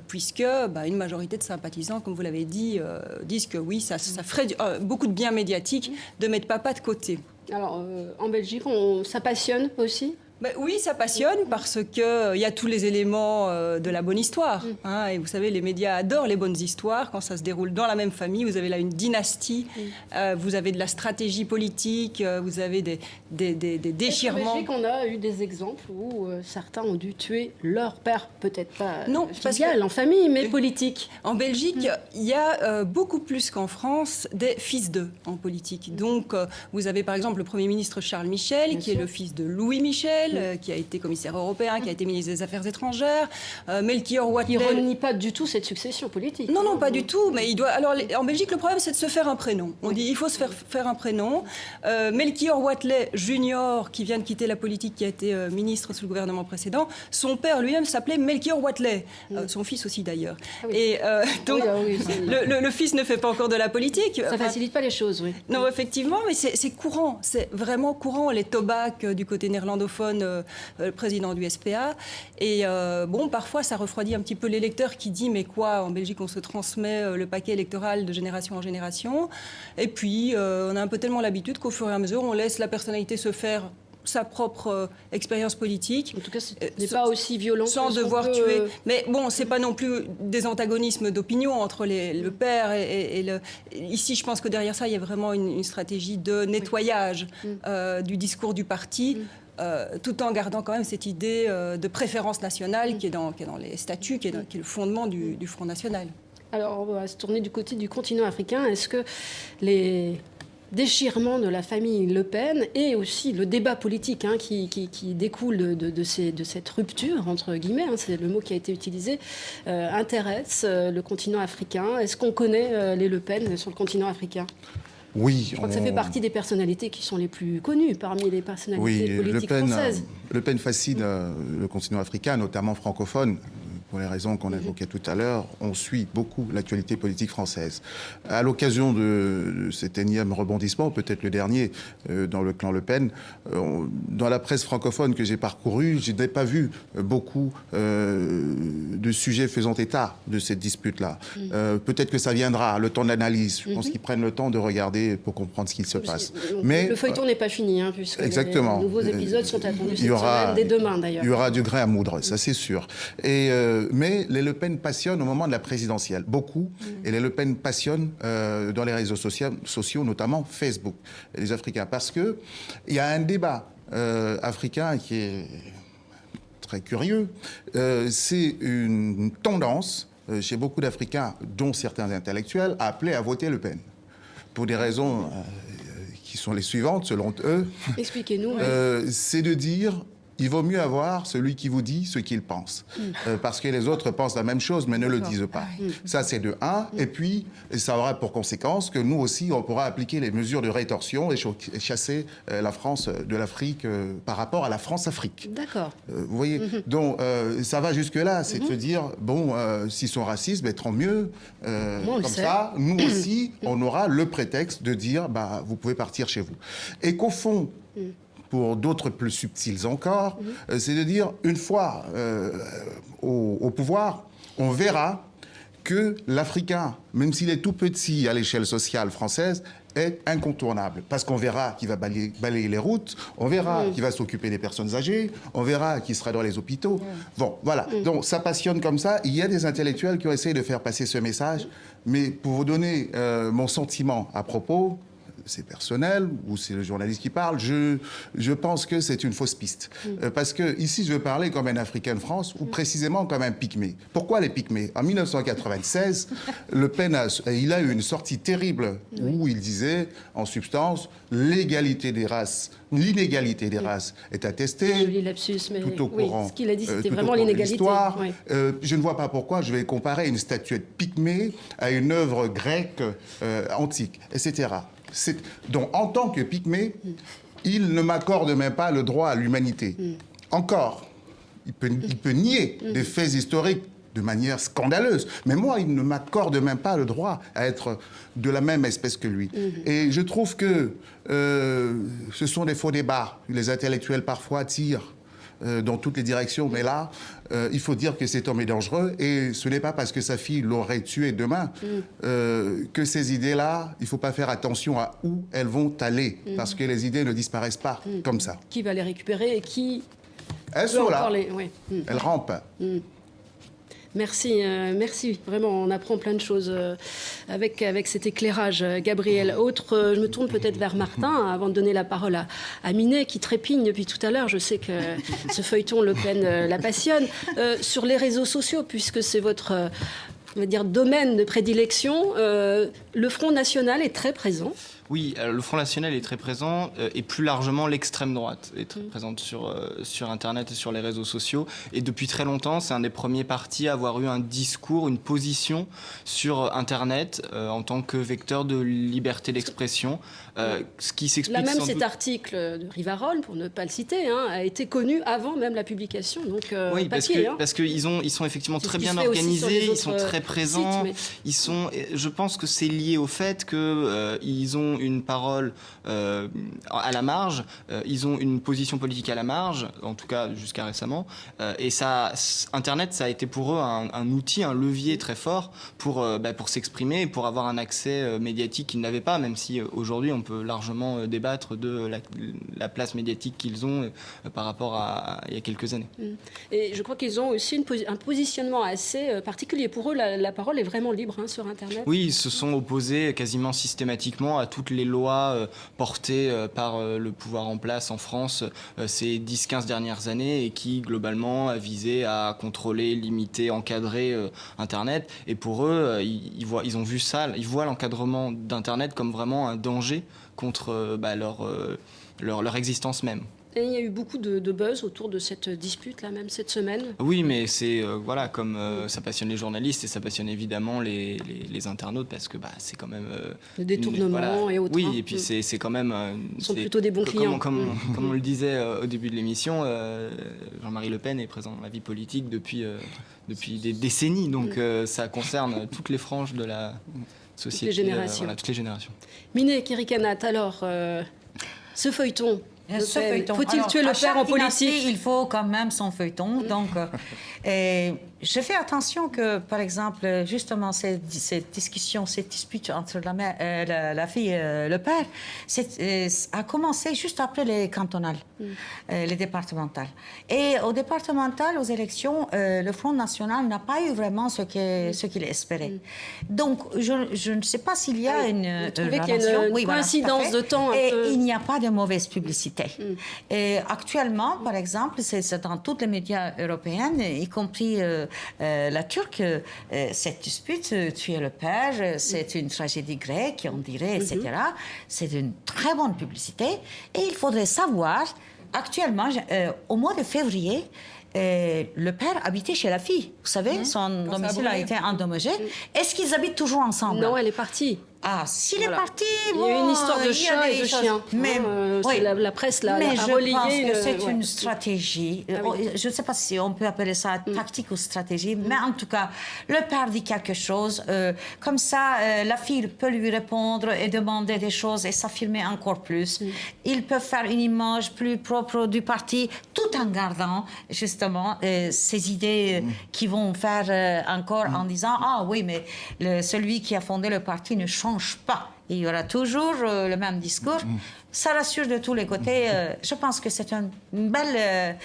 puisque une majorité de sympathisants, comme vous l'avez dit, disent que oui, ça ferait beaucoup de bien médiatique de mettre papa de côté. Alors, en Belgique, ça passionne aussi? Oui, ça passionne parce qu'il y a tous les éléments de la bonne histoire. Et vous savez, les médias adorent les bonnes histoires. Quand ça se déroule dans la même famille, vous avez là une dynastie, vous avez de la stratégie politique, vous avez des déchirements. En Belgique, on a eu des exemples où certains ont dû tuer leur père, peut-être pas filial, en famille, mais politique. En Belgique, il y a beaucoup plus qu'en France des fils d'eux en politique. Donc, vous avez par exemple le Premier ministre Charles Michel, qui est le fils de Louis Michel, qui a été commissaire européen, qui a été ministre des Affaires étrangères, Melchior Watley. Il ne renie pas du tout cette succession politique. Non, pas du tout. Mais il doit. Alors, en Belgique, le problème, c'est de se faire un prénom. On dit il faut se faire un prénom. Melchior Watley Junior, qui vient de quitter la politique, qui a été ministre sous le gouvernement précédent, son père lui-même s'appelait Melchior Watley. Son fils aussi, d'ailleurs. Ah oui. Et donc, le fils ne fait pas encore de la politique. Ça ne facilite pas les choses, oui. Non, effectivement, mais c'est courant. C'est vraiment courant. Les Tobac du côté néerlandophone, le président du SPA. Et parfois, ça refroidit un petit peu l'électeur qui dit « Mais quoi, en Belgique, on se transmet le paquet électoral de génération en génération ?» Et puis, on a un peu tellement l'habitude qu'au fur et à mesure, on laisse la personnalité se faire sa propre expérience politique. En tout cas, ce n'est pas aussi violent. Sans devoir tuer. Mais bon, c'est pas non plus des antagonismes d'opinion entre le père et le... Ici, je pense que derrière ça, il y a vraiment une stratégie de nettoyage du discours du parti. Tout en gardant quand même cette idée de préférence nationale qui est dans les statuts, qui est le fondement du Front National. Alors, on va se tourner du côté du continent africain. Est-ce que les déchirements de la famille Le Pen et aussi le débat politique qui découle de cette rupture, entre guillemets, c'est le mot qui a été utilisé, intéresse le continent africain? Est-ce qu'on connaît les Le Pen sur le continent africain? Oui. Je crois que ça fait partie des personnalités qui sont les plus connues parmi les personnalités politiques françaises. Le Pen fascine le continent africain, notamment francophone. Pour les raisons qu'on évoquait tout à l'heure, on suit beaucoup l'actualité politique française. À l'occasion de cet énième rebondissement, peut-être le dernier dans le clan Le Pen, dans la presse francophone que j'ai parcourue, je n'ai pas vu beaucoup de sujets faisant état de cette dispute-là. Peut-être que ça viendra, le temps de l'analyse. Je pense qu'ils prennent le temps de regarder pour comprendre ce qu'il se passe. Mais le feuilleton n'est pas fini, puisque exactement. Les nouveaux épisodes sont attendus cette semaine, dès demain d'ailleurs. Il y aura du grain à moudre, ça c'est sûr. Mais les Le Pen passionnent au moment de la présidentielle, beaucoup. Et les Le Pen passionnent dans les réseaux sociaux, notamment Facebook, les Africains. Parce qu'il y a un débat africain qui est très curieux. C'est une tendance chez beaucoup d'Africains, dont certains intellectuels, à appeler à voter Le Pen. Pour des raisons qui sont les suivantes, selon eux. Expliquez-nous. C'est de dire il vaut mieux avoir celui qui vous dit ce qu'il pense. Parce que les autres pensent la même chose, mais ne le disent pas. Ça, c'est de un. Et puis, ça aura pour conséquence que nous aussi, on pourra appliquer les mesures de rétorsion et chasser la France de l'Afrique par rapport à la France-Afrique. D'accord. Vous voyez, donc ça va jusque-là, c'est de se dire, bon, s'ils sont racistes, ben, tant mieux. Comme ça, nous aussi, on aura le prétexte de dire, bah, vous pouvez partir chez vous. Et qu'au fond, pour d'autres plus subtils encore, c'est de dire, une fois au pouvoir, on verra que l'Africain, même s'il est tout petit à l'échelle sociale française, est incontournable. Parce qu'on verra qu'il va balayer les routes, on verra qu'il va s'occuper des personnes âgées, on verra qu'il sera dans les hôpitaux. Bon, voilà. Donc, ça passionne comme ça. Il y a des intellectuels qui ont essayé de faire passer ce message. Mais pour vous donner mon sentiment à propos, c'est personnel, ou c'est le journaliste qui parle, je pense que c'est une fausse piste. Parce que ici, je veux parler comme un Africain de France, ou précisément comme un Pygmée. Pourquoi les Pygmées? En 1996, Le Pen il a eu une sortie terrible où il disait, en substance, l'égalité des races, l'inégalité des races est attestée. Joli lapsus, mais tout au courant, ce qu'il a dit, c'était vraiment l'inégalité. Je ne vois pas pourquoi je vais comparer une statuette Pygmée à une œuvre grecque antique, etc. Donc, en tant que Pygmée, il ne m'accorde même pas le droit à l'humanité. Encore, il peut nier des faits historiques de manière scandaleuse. Mais moi, il ne m'accorde même pas le droit à être de la même espèce que lui. Et je trouve que ce sont des faux débats. Les intellectuels, parfois, tirent dans toutes les directions. Mais là, il faut dire que cet homme est dangereux. Et ce n'est pas parce que sa fille l'aurait tué demain que ces idées-là, il ne faut pas faire attention à où elles vont aller. Parce que les idées ne disparaissent pas comme ça. Qui va les récupérer et qui... Elles sont là. Elles rampent. Merci, merci. Vraiment, on apprend plein de choses avec cet éclairage, Gabriel. Autre, je me tourne peut-être vers Martin avant de donner la parole à Minet, qui trépigne depuis tout à l'heure. Je sais que ce feuilleton Le Pen la passionne. Sur les réseaux sociaux, puisque c'est votre on va dire, domaine de prédilection, le Front National est très présent. Oui, le Front National est très présent et plus largement l'extrême droite est très présente sur Internet et sur les réseaux sociaux. Et depuis très longtemps, c'est un des premiers partis à avoir eu un discours, une position sur Internet en tant que vecteur de liberté d'expression. Ce qui s'explique là même, sans cet doute... article de Rivarol, pour ne pas le citer, a été connu avant même la publication. Donc, oui, papier, parce qu'ils sont effectivement très bien organisés, ils sont très présents. Sites, je pense que c'est lié au fait qu'ils ont une parole à la marge, ils ont une position politique à la marge, en tout cas jusqu'à récemment, et Internet, ça a été pour eux un outil, un levier très fort pour s'exprimer et pour avoir un accès médiatique qu'ils n'avaient pas, même si aujourd'hui on peut largement débattre de la place médiatique qu'ils ont par rapport à il y a quelques années. Et je crois qu'ils ont aussi un positionnement assez particulier. Pour eux, la parole est vraiment libre sur Internet. Oui, ils se sont opposés quasiment systématiquement à toutes les lois portées par le pouvoir en place en France ces 10-15 dernières années et qui, globalement, a visé à contrôler, limiter, encadrer Internet. Et pour eux, ils ont vu ça, ils voient l'encadrement d'Internet comme vraiment un danger contre leur existence même. Et il y a eu beaucoup de buzz autour de cette dispute, là, même cette semaine. Oui, mais c'est, comme ça passionne les journalistes et ça passionne évidemment les internautes parce que c'est quand même... le détournement et autres. Oui, et puis c'est quand même... Ils sont plutôt des bons clients. Comme on le disait au début de l'émission, Jean-Marie Le Pen est présent dans la vie politique depuis des décennies, donc ça concerne toutes les franges de la société. Toutes les générations. Minet Kirikanat, alors, ce feuilleton... Faut-il tuer le père en politique? Il faut quand même son feuilleton. Donc, je fais attention que, par exemple, justement, cette dispute entre la fille et le père, a commencé juste après les cantonales, les départementales. Et au départemental, aux élections, le Front National n'a pas eu vraiment ce qu'il espérait. Donc, je ne sais pas s'il y a une coïncidence de temps. Il n'y a pas de mauvaise publicité. Et actuellement, par exemple, c'est dans tous les médias européens, y compris la Turque, cette dispute, tuer le père, c'est une tragédie grecque, on dirait, etc. C'est une très bonne publicité. Et il faudrait savoir actuellement, au mois de février, le père habitait chez la fille. Vous savez, son domicile a été endommagé. Est-ce qu'ils habitent toujours ensemble? Non, elle est partie. Ah, s'il est parti, bon, il y a une histoire de chat et de chien. Mais oui. la presse a mais je relayé. pense que c'est une stratégie. Je ne sais pas si on peut appeler ça tactique ou stratégie, mais en tout cas, le père dit quelque chose. Comme ça, la fille peut lui répondre et demander des choses et s'affirmer encore plus. Ils peuvent faire une image plus propre du parti, tout en gardant justement ces idées qui vont faire encore en disant « Ah oui, mais celui qui a fondé le parti ne change pas. Il y aura toujours le même discours. » Ça rassure de tous les côtés. Je pense que c'est une belle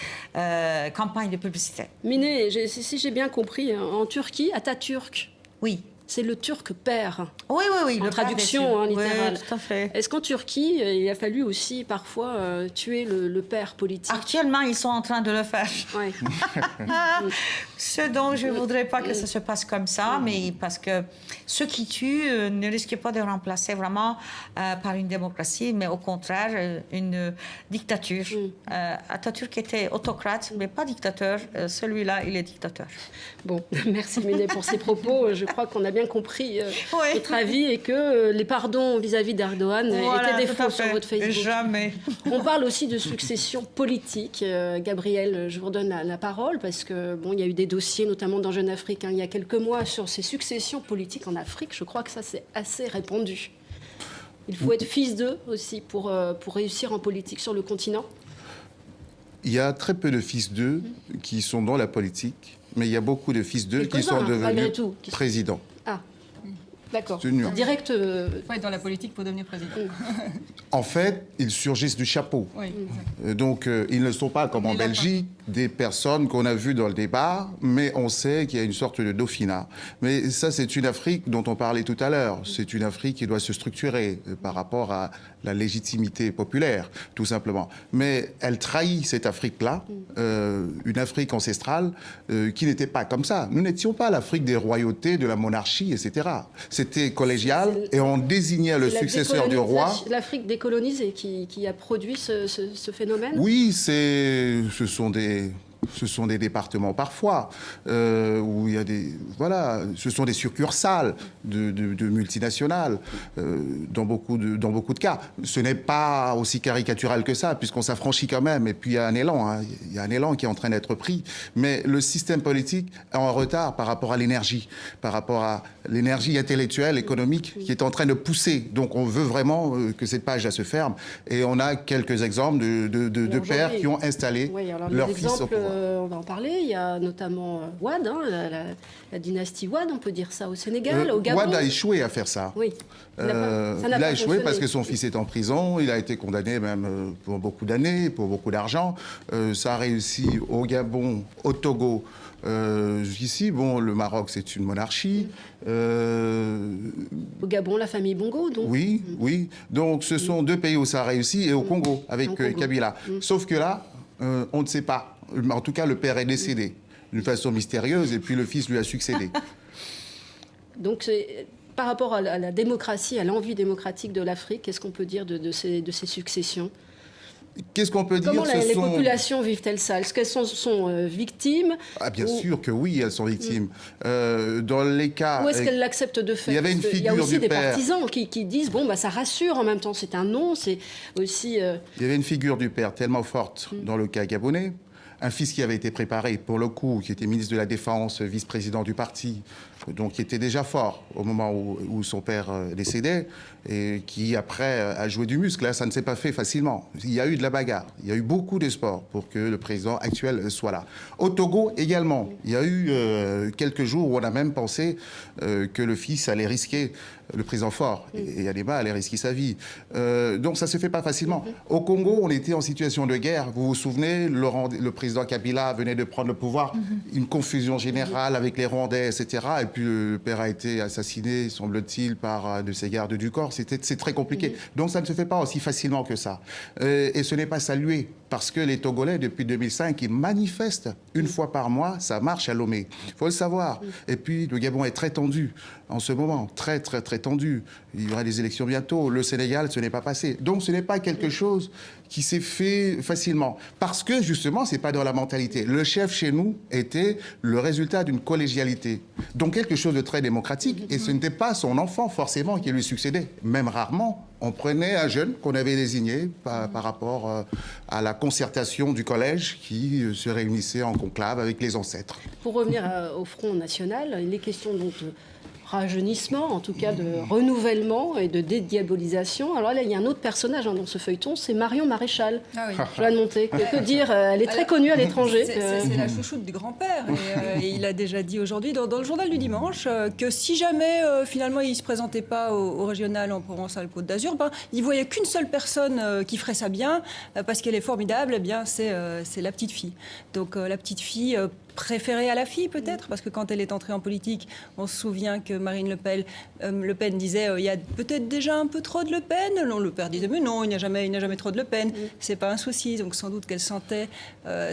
campagne de publicité. Miné, si j'ai bien compris, en Turquie, Atatürk. Oui. C'est le turc père. Oui, oui, oui. En traduction littérale. Oui, tout à fait. Est-ce qu'en Turquie, il a fallu aussi parfois tuer le père politique? Actuellement, ils sont en train de le faire. Ouais. Ce dont je ne voudrais pas que ça se passe comme ça, mais parce que ceux qui tuent ne risquent pas de remplacer vraiment par une démocratie, mais au contraire, une dictature. Atatürk était autocrate, mais pas dictateur. Celui-là, il est dictateur. Bon, merci Miné pour ces propos. Je crois qu'on a bien compris votre avis et que les pardons vis-à-vis d'Erdogan étaient des faux sur votre Facebook. Jamais. On parle aussi de succession politique. Gabriel, je vous redonne la parole parce que bon, il y a eu des dossiers, notamment dans Jeune Afrique, il y a quelques mois, sur ces successions politiques en Afrique. Je crois que ça, c'est assez répandu. Il faut être fils d'eux aussi pour réussir en politique sur le continent. Il y a très peu de fils d'eux qui sont dans la politique, mais il y a beaucoup de fils d'eux qui sont devenus présidents. Ah, d'accord. Direct, il faut être dans la politique pour devenir président. En fait, ils surgissent du chapeau. Oui. Donc, ils ne sont pas comme en Belgique, des personnes qu'on a vues dans le débat, mais on sait qu'il y a une sorte de dauphinat. Mais ça, c'est une Afrique dont on parlait tout à l'heure. C'est une Afrique qui doit se structurer par rapport à la légitimité populaire, tout simplement. Mais elle trahit cette Afrique-là, une Afrique ancestrale qui n'était pas comme ça. Nous n'étions pas l'Afrique des royautés, de la monarchie, etc. C'était collégial et on désignait le successeur du roi. L'Afrique décolonisée qui a produit ce phénomène? Oui, ce sont des départements parfois où il y a ce sont des succursales de multinationales dans beaucoup de cas. Ce n'est pas aussi caricatural que ça puisqu'on s'affranchit quand même et puis il y a un élan qui est en train d'être pris. Mais le système politique est en retard par rapport à l'énergie intellectuelle, économique qui est en train de pousser. Donc on veut vraiment que cette page-là se ferme et on a quelques exemples de pères qui ont installé leurs fils au pouvoir. On va en parler. Il y a notamment Wade, la dynastie Wade, on peut dire ça au Sénégal, au Gabon. Wade a échoué à faire ça. Oui. Il a échoué parce que son fils est en prison. Il a été condamné même pour beaucoup d'années, pour beaucoup d'argent. Ça a réussi au Gabon, au Togo. Jusqu'ici, le Maroc, c'est une monarchie. Au Gabon, la famille Bongo, donc. Oui. Donc, ce sont deux pays où ça a réussi et au Congo, avec Kabila. Sauf que là, on ne sait pas. En tout cas, le père est décédé d'une façon mystérieuse et puis le fils lui a succédé. Donc, par rapport à la démocratie, à l'envie démocratique de l'Afrique, qu'est-ce qu'on peut dire de ces successions? Qu'est-ce qu'on peut dire? Comment les populations vivent-elles ça? Est-ce qu'elles sont victimes? Bien sûr que oui, elles sont victimes. Dans les cas... Ou est-ce qu'elles l'acceptent de fait? Il y a aussi des partisans qui disent, ça rassure, en même temps c'est un non, c'est aussi... Il y avait une figure du père tellement forte dans le cas gabonais, un fils qui avait été préparé pour le coup, qui était ministre de la Défense, vice-président du parti, donc qui était déjà fort au moment où son père décédait, et qui après a joué du muscle. Là, ça ne s'est pas fait facilement. Il y a eu de la bagarre, il y a eu beaucoup d'espoir pour que le président actuel soit là. Au Togo également, il y a eu quelques jours où on a même pensé que le fils allait risquer, le président fort, et Adema allait risquer sa vie. Donc ça ne se fait pas facilement. Au Congo, on était en situation de guerre. Vous vous souvenez, le président Kabila venait de prendre le pouvoir, une confusion générale avec les Rwandais, etc. Et puis le père a été assassiné, semble-t-il, par un de ses gardes du corps. C'est très compliqué. Donc ça ne se fait pas aussi facilement que ça. Et ce n'est pas salué parce que les Togolais, depuis 2005, ils manifestent une fois par mois, ça marche à Lomé. Il faut le savoir. Et puis, le Gabon est très tendu en ce moment, très, très, très tendu. Il y aura des élections bientôt. Le Sénégal, ce n'est pas passé. Donc, ce n'est pas quelque chose qui s'est fait facilement. Parce que, justement, ce n'est pas dans la mentalité. Le chef, chez nous, était le résultat d'une collégialité. Donc, quelque chose de très démocratique. Et ce n'était pas son enfant, forcément, qui lui succédait. Même rarement. On prenait un jeune qu'on avait désigné par rapport à la concertation du collège qui se réunissait en conclave avec les ancêtres. Pour revenir au Front National, il est question donc de rajeunissement, en tout cas de renouvellement et de dédiabolisation. Alors là, il y a un autre personnage dans ce feuilleton, c'est Marion Maréchal. Ah oui. Joanne Monté. Que dire, elle est très connue à l'étranger. C'est la chouchoute du grand-père. Et il a déjà dit aujourd'hui dans le journal du dimanche que si jamais finalement il ne se présentait pas au régional en Provence-Alpes-Côte d'Azur, il ne voyait qu'une seule personne qui ferait ça bien, parce qu'elle est formidable, c'est la petite fille. Donc la petite fille préférée à la fille peut-être, parce que quand elle est entrée en politique, on se souvient que Marine Le Pen disait il y a peut-être déjà un peu trop de Le Pen. Le père disait mais non, il n'y a jamais trop de Le Pen. C'est pas un souci. Donc sans doute qu'elle sentait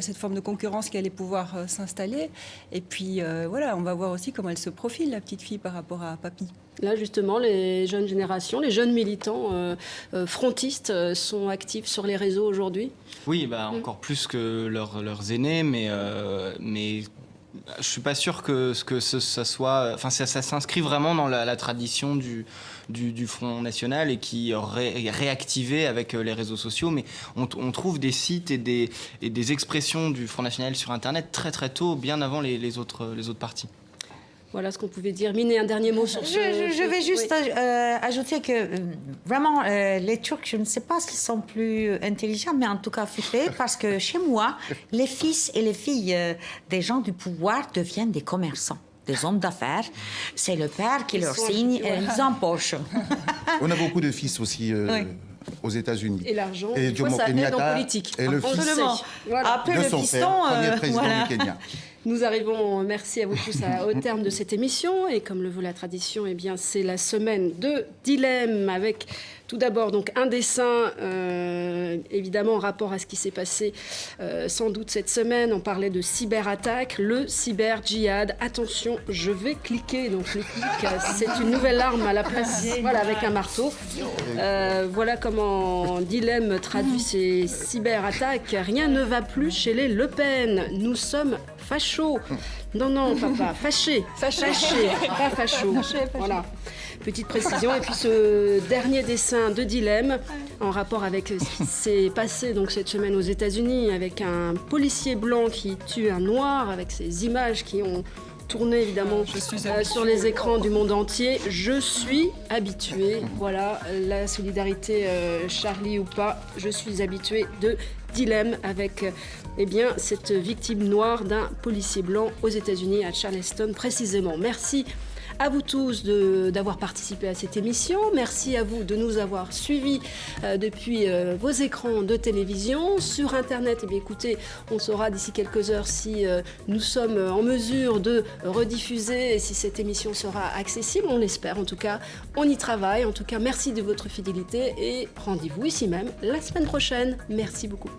cette forme de concurrence qui allait pouvoir s'installer. Et puis voilà, on va voir aussi comment elle se profile, la petite fille, par rapport à Papy. Là, justement, les jeunes générations, les jeunes militants frontistes sont actifs sur les réseaux aujourd'hui. Oui, encore plus que leurs aînés, mais je suis pas sûr que ça soit... Enfin, ça s'inscrit vraiment dans la tradition du Front National et qui aurait réactivé avec les réseaux sociaux. Mais on trouve des sites et des expressions du Front National sur Internet très très tôt, bien avant les autres partis. Voilà ce qu'on pouvait dire. Miné, un dernier mot sur ce... Je vais juste ajouter que vraiment, les Turcs, je ne sais pas s'ils sont plus intelligents, mais en tout cas futés, parce que chez moi, les fils et les filles des gens du pouvoir deviennent des commerçants, des hommes d'affaires. C'est le père qui leur signe et ils empochent. On a beaucoup de fils aussi... aux États-Unis. Et l'argent, et Jomo ça aide en politique. Et le fils Après de le son fiston, père, premier président du Kenya. Nous arrivons, merci à vous tous, au terme de cette émission. Et comme le veut la tradition, eh bien, c'est la semaine de dilemme avec tout d'abord donc un dessin, évidemment en rapport à ce qui s'est passé sans doute cette semaine. On parlait de cyberattaque, le cyber-djihad. Attention, je vais cliquer. Donc le clic, c'est une nouvelle arme à la place, voilà, avec un marteau. Voilà comment dilemme traduit ces cyberattaques. Rien ne va plus chez les Le Pen. Nous sommes fachos. Non, papa, fâchés. Fâchés, pas fachos. Voilà. Petite précision. Et puis ce dernier dessin de dilemme en rapport avec ce qui s'est passé donc cette semaine aux États-Unis avec un policier blanc qui tue un noir, avec ces images qui ont tourné évidemment sur les écrans du monde entier. Je suis habituée. Voilà, la solidarité Charlie ou pas, je suis habituée de dilemme avec cette victime noire d'un policier blanc aux États-Unis, à Charleston précisément. Merci à vous tous d'avoir participé à cette émission. Merci à vous de nous avoir suivis depuis vos écrans de télévision. Sur Internet, écoutez, on saura d'ici quelques heures si nous sommes en mesure de rediffuser et si cette émission sera accessible. On l'espère en tout cas. On y travaille. En tout cas, merci de votre fidélité et rendez-vous ici même la semaine prochaine. Merci beaucoup.